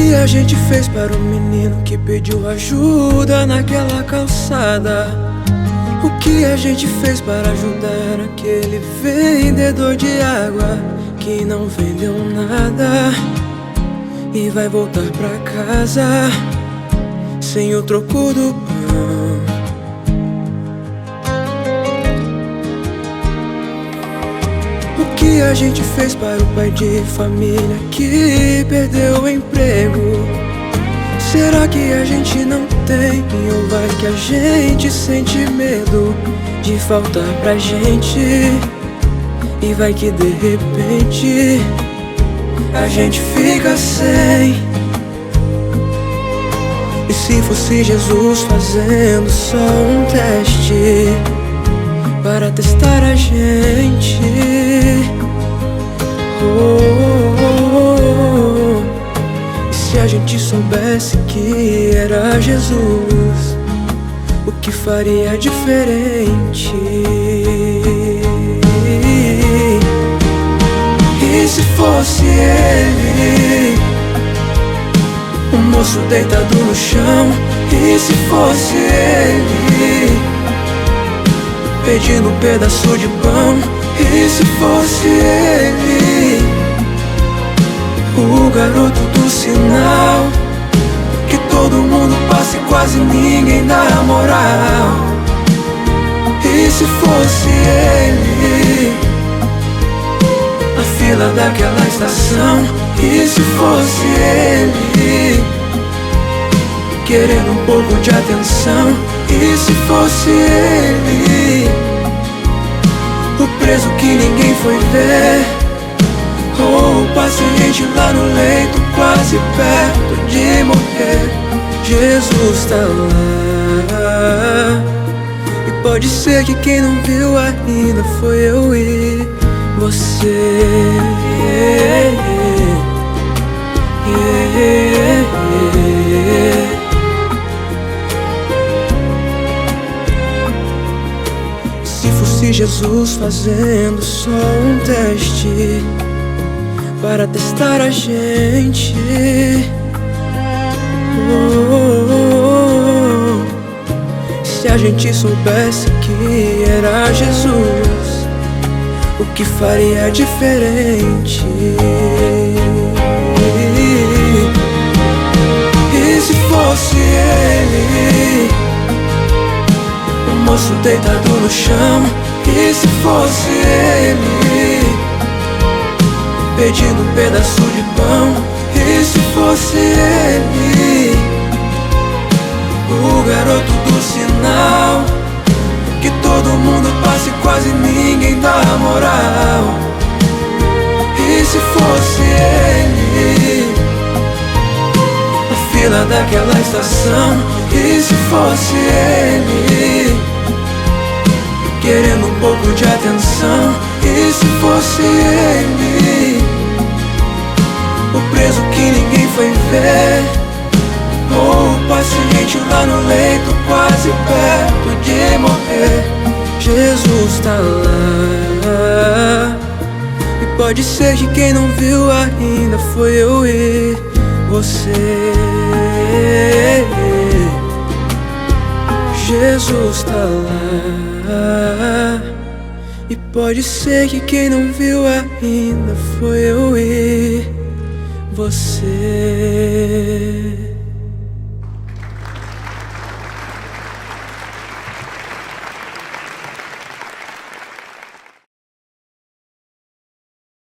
que a gente fez para o menino que pediu ajuda naquela calçada? O que a gente fez para ajudar aquele vendedor de água que não vendeu nada e vai voltar pra casa sem o troco do pão? O que a gente fez para o pai de família que perdeu o emprego? Será que a gente não tem? Ou vai que a gente sente medo de faltar pra gente? E vai que de repente a gente fica sem. E se fosse Jesus fazendo só um teste para testar a gente? E se a gente soubesse que era Jesus, o que faria diferente? E se fosse Ele, o moço deitado no chão? E se fosse Ele, pedindo um pedaço de pão? E se fosse Ele, o garoto do sinal, que todo mundo passa e quase ninguém dá moral? E se fosse Ele, a fila daquela estação? E se fosse Ele, querendo um pouco de atenção? E se fosse Ele, o preso que ninguém foi ver, ou o paciente lá no leito quase perto de morrer? Jesus tá lá. E pode ser que quem não viu ainda foi eu e você. Se fosse Jesus fazendo só um teste para testar a gente, se a gente soubesse que era Jesus, o que faria diferente? E se fosse Ele, o moço deitado no chão? E se fosse Ele, pedindo um pedaço de pão? E se fosse Ele, o garoto do sinal, que todo mundo passa e quase ninguém dá moral? E se fosse Ele, a fila daquela estação? E se fosse Ele, querendo um pouco de atenção? E se fosse Ele, o preso que ninguém foi ver, ou o paciente lá no leito quase perto de morrer? Jesus tá lá. E pode ser que quem não viu ainda foi eu e você. Jesus tá lá. E pode ser que quem não viu ainda foi eu e você.